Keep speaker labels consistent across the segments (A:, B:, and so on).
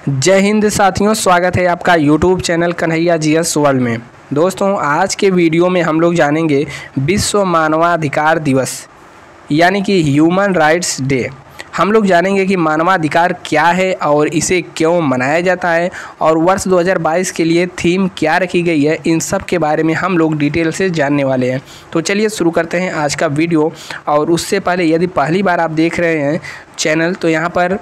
A: जय हिंद साथियों, स्वागत है आपका YouTube channel Kanhaiya GS world में। दोस्तों, आज के वीडियो में हम लोग जानेंगे विश्व मानवाधिकार दिवस यानी कि ह्यूमन राइट्स डे। हम लोग जानेंगे कि मानवाधिकार क्या है और इसे क्यों मनाया जाता है और वर्ष 2022 के लिए थीम क्या रखी गई है, इन सब के बारे में हम लोग डिटेल से जानने वाले हैं। तो चलिए शुरू करते हैं आज का वीडियो। और उससे पहले यदि पहली बार आप देख रहे हैं चैनल, तो यहाँ पर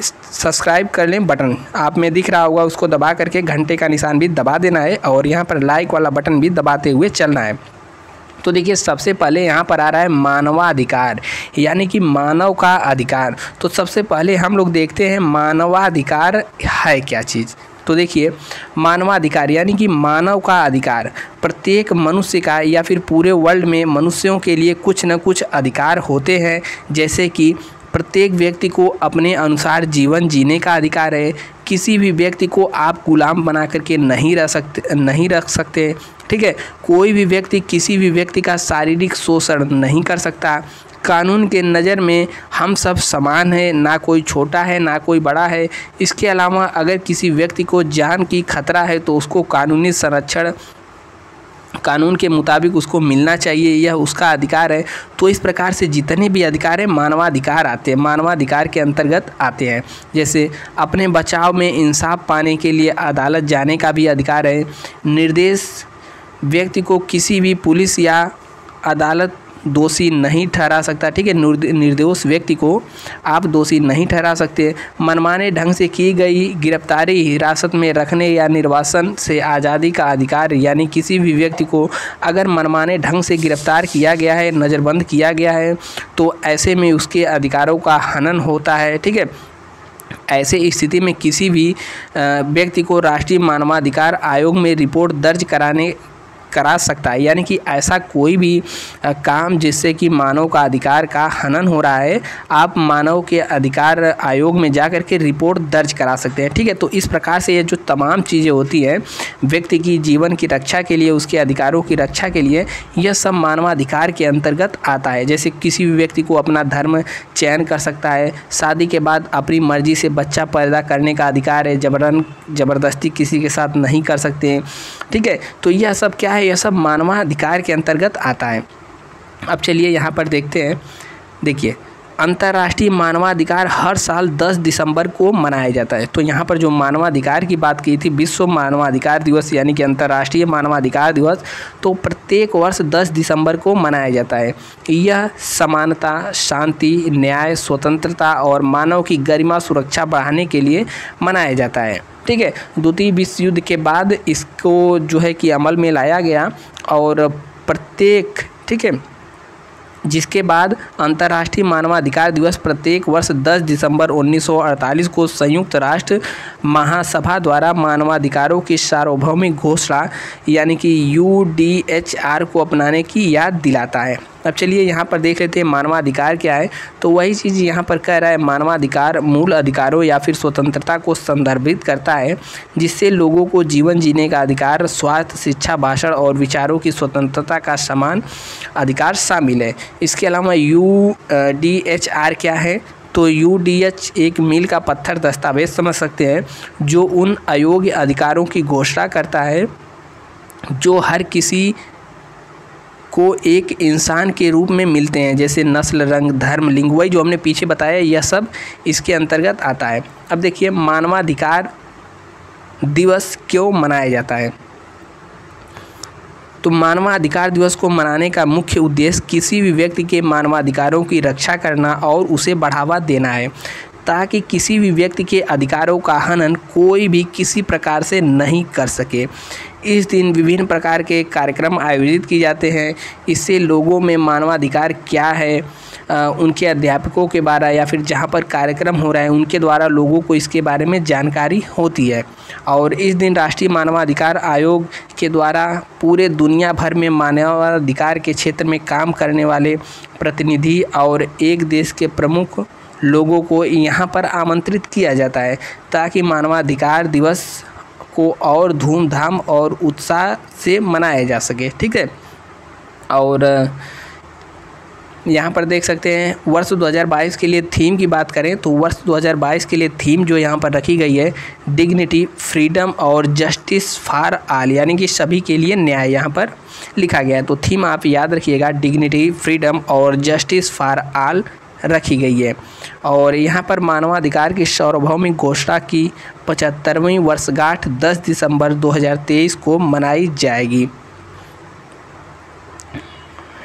A: सब्सक्राइब कर लें, बटन आप में दिख रहा होगा, उसको दबा करके घंटे का निशान भी दबा देना है और यहाँ पर लाइक वाला बटन भी दबाते हुए चलना है। तो देखिए, सबसे पहले यहाँ पर आ रहा है मानवाधिकार यानी कि मानव का अधिकार। तो सबसे पहले हम लोग देखते हैं मानवाधिकार है क्या चीज़। तो देखिए, मानवाधिकार यानी कि मानव का अधिकार प्रत्येक मनुष्य का या फिर पूरे वर्ल्ड में मनुष्यों के लिए कुछ न कुछ अधिकार होते हैं। जैसे कि प्रत्येक व्यक्ति को अपने अनुसार जीवन जीने का अधिकार है। किसी भी व्यक्ति को आप गुलाम बना करके नहीं रख सकते। ठीक है, कोई भी व्यक्ति किसी भी व्यक्ति का शारीरिक शोषण नहीं कर सकता। कानून के नज़र में हम सब समान हैं, ना कोई छोटा है ना कोई बड़ा है। इसके अलावा अगर किसी व्यक्ति को जान की खतरा है तो उसको कानूनी संरक्षण कानून के मुताबिक उसको मिलना चाहिए, यह उसका अधिकार है। तो इस प्रकार से जितने भी अधिकार हैं मानवाधिकार आते हैं, मानवाधिकार के अंतर्गत आते हैं। जैसे अपने बचाव में इंसाफ पाने के लिए अदालत जाने का भी अधिकार है। निर्दोष व्यक्ति को किसी भी पुलिस या अदालत दोषी नहीं ठहरा सकता। ठीक है, निर्दोष व्यक्ति को आप दोषी नहीं ठहरा सकते। मनमाने ढंग से की गई गिरफ्तारी, हिरासत में रखने या निर्वासन से आज़ादी का अधिकार यानी किसी भी व्यक्ति को अगर मनमाने ढंग से गिरफ्तार किया गया है, नज़रबंद किया गया है, तो ऐसे में उसके अधिकारों का हनन होता है। ठीक है, ऐसे स्थिति में किसी भी व्यक्ति को राष्ट्रीय मानवाधिकार आयोग में रिपोर्ट दर्ज करा सकता है। यानी कि ऐसा कोई भी काम जिससे कि मानव का अधिकार का हनन हो रहा है, आप मानव के अधिकार आयोग में जाकर के रिपोर्ट दर्ज करा सकते हैं। ठीक है, तो इस प्रकार से ये जो तमाम चीज़ें होती हैं व्यक्ति की जीवन की रक्षा के लिए, उसके अधिकारों की रक्षा के लिए, यह सब मानवाधिकार के अंतर्गत आता है। जैसे किसी भी व्यक्ति को अपना धर्म चयन कर सकता है, शादी के बाद अपनी मर्जी से बच्चा पैदा करने का अधिकार है, ज़बरदस्ती किसी के साथ नहीं कर सकते। ठीक है, तो यह सब क्या है, यह सब मानवाधिकार के अंतर्गत आता है। अब चलिए यहाँ पर देखते हैं। देखिए, अंतर्राष्ट्रीय मानवाधिकार हर साल 10 दिसंबर को मनाया जाता है। तो यहाँ पर जो मानवाधिकार की बात की थी, विश्व मानवाधिकार दिवस यानी कि अंतर्राष्ट्रीय मानवाधिकार दिवस, तो प्रत्येक वर्ष 10 दिसंबर को मनाया जाता है। यह समानता, शांति, न्याय, स्वतंत्रता और मानव की गरिमा सुरक्षा बढ़ाने के लिए मनाया जाता है। ठीक है, द्वितीय विश्व युद्ध के बाद इसको जो है कि अमल में लाया गया और ठीक है, जिसके बाद अंतर्राष्ट्रीय मानवाधिकार दिवस प्रत्येक वर्ष 10 दिसंबर 1948 को संयुक्त राष्ट्र महासभा द्वारा मानवाधिकारों की सार्वभौमिक घोषणा यानी कि UDHR को अपनाने की याद दिलाता है। अब चलिए यहाँ पर देख लेते हैं मानवाधिकार क्या है। तो वही चीज़ यहाँ पर कह रहा है, मानवाधिकार मूल अधिकारों या फिर स्वतंत्रता को संदर्भित करता है जिससे लोगों को जीवन जीने का अधिकार, स्वास्थ्य, शिक्षा, भाषण और विचारों की स्वतंत्रता का समान अधिकार शामिल है। इसके अलावा UDHR क्या है, तो UDH एक मील का पत्थर दस्तावेज समझ सकते हैं जो उन अयोग्य अधिकारों की घोषणा करता है जो हर किसी को एक इंसान के रूप में मिलते हैं, जैसे नस्ल, रंग, धर्म, लिंग, वही जो हमने पीछे बताया, यह सब इसके अंतर्गत आता है। अब देखिए, मानवाधिकार दिवस क्यों मनाया जाता है। तो मानवाधिकार दिवस को मनाने का मुख्य उद्देश्य किसी भी व्यक्ति के मानवाधिकारों की रक्षा करना और उसे बढ़ावा देना है, ताकि किसी भी व्यक्ति के अधिकारों का हनन कोई भी किसी प्रकार से नहीं कर सके। इस दिन विभिन्न प्रकार के कार्यक्रम आयोजित किए जाते हैं। इससे लोगों में मानवाधिकार क्या है, उनके अध्यापकों के बारे या फिर जहाँ पर कार्यक्रम हो रहा है उनके द्वारा लोगों को इसके बारे में जानकारी होती है। और इस दिन राष्ट्रीय मानवाधिकार आयोग के द्वारा पूरे दुनिया भर में मानवाधिकार के क्षेत्र में काम करने वाले प्रतिनिधि और एक देश के प्रमुख लोगों को यहाँ पर आमंत्रित किया जाता है ताकि मानवाधिकार दिवस को और धूमधाम और उत्साह से मनाया जा सके। ठीक है, और यहाँ पर देख सकते हैं वर्ष 2022 के लिए थीम की बात करें तो वर्ष 2022 के लिए थीम जो यहाँ पर रखी गई है डिग्निटी, फ्रीडम और जस्टिस फॉर ऑल, यानी कि सभी के लिए न्याय यहाँ पर लिखा गया है। तो थीम आप याद रखिएगा, डिग्निटी, फ्रीडम और जस्टिस फॉर ऑल रखी गई है। और यहाँ पर मानवाधिकार की सार्वभौमिक घोषणा की 75वीं वर्षगांठ 10 दिसंबर 2023 को मनाई जाएगी।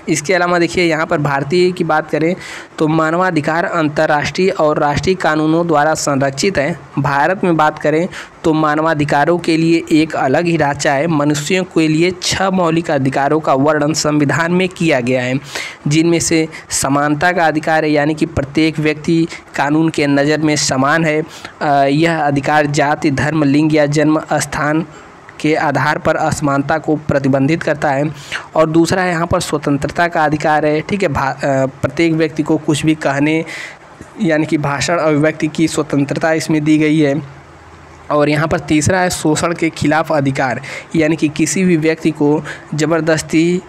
A: इसके अलावा देखिए यहाँ पर भारतीय की बात करें तो मानवाधिकार अंतर्राष्ट्रीय और राष्ट्रीय कानूनों द्वारा संरक्षित है। भारत में बात करें तो मानवाधिकारों के लिए एक अलग ही ढांचा है। मनुष्यों के लिए 6 मौलिक अधिकारों का वर्णन संविधान में किया गया है, जिनमें से समानता का अधिकार है, यानी कि प्रत्येक व्यक्ति कानून के नज़र में समान है। यह अधिकार जाति, धर्म, लिंग या जन्म स्थान के आधार पर असमानता को प्रतिबंधित करता है। और दूसरा है यहाँ पर स्वतंत्रता का अधिकार है, ठीक है। प्रत्येक व्यक्ति को कुछ भी कहने यानी कि भाषण अभिव्यक्ति की स्वतंत्रता इसमें दी गई है। और यहाँ पर तीसरा है शोषण के खिलाफ अधिकार, यानी कि किसी भी व्यक्ति को ज़बरदस्ती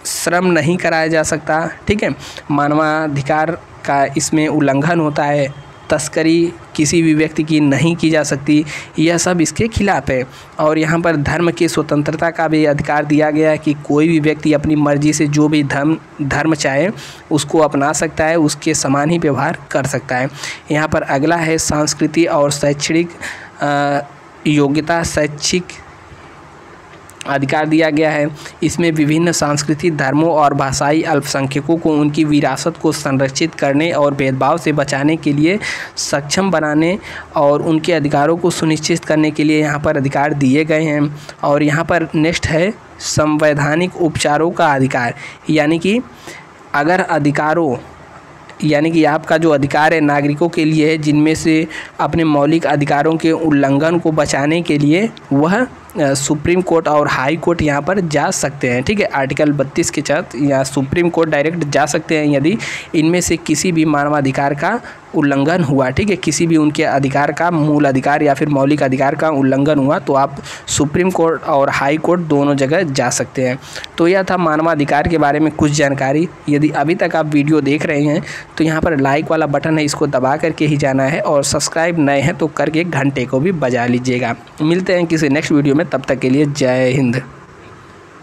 A: श्रम नहीं कराया जा सकता, ठीक है। मानवाधिकार का इसमें उल्लंघन होता है। तस्करी किसी भी व्यक्ति की नहीं की जा सकती, यह सब इसके खिलाफ है। और यहाँ पर धर्म की स्वतंत्रता का भी अधिकार दिया गया है कि कोई भी व्यक्ति अपनी मर्जी से जो भी धर्म चाहे उसको अपना सकता है, उसके समान ही व्यवहार कर सकता है। यहाँ पर अगला है सांस्कृतिक और शैक्षणिक योग्यता, शैक्षिक अधिकार दिया गया है। इसमें विभिन्न सांस्कृतिक धर्मों और भाषाई अल्पसंख्यकों को उनकी विरासत को संरक्षित करने और भेदभाव से बचाने के लिए सक्षम बनाने और उनके अधिकारों को सुनिश्चित करने के लिए यहाँ पर अधिकार दिए गए हैं। और यहाँ पर नेक्स्ट है संवैधानिक उपचारों का अधिकार, यानी कि अगर अधिकारों यानी कि आपका जो अधिकार है नागरिकों के लिए है, जिनमें से अपने मौलिक अधिकारों के उल्लंघन को बचाने के लिए वह सुप्रीम कोर्ट और हाई कोर्ट यहाँ पर जा सकते हैं, ठीक है। आर्टिकल 32 के तहत या सुप्रीम कोर्ट डायरेक्ट जा सकते हैं यदि इनमें से किसी भी मानवाधिकार का उल्लंघन हुआ, ठीक है। किसी भी उनके अधिकार का, मूल अधिकार या फिर मौलिक अधिकार का उल्लंघन हुआ तो आप सुप्रीम कोर्ट और हाई कोर्ट दोनों जगह जा सकते हैं। तो यह था मानवाधिकार के बारे में कुछ जानकारी। यदि अभी तक आप वीडियो देख रहे हैं तो यहाँ पर लाइक वाला बटन है, इसको दबा करके ही जाना है। और सब्सक्राइब नए हैं तो करके घंटे को भी बजा लीजिएगा। मिलते हैं किसी नेक्स्ट वीडियो में, तब तक के लिए जय हिंद।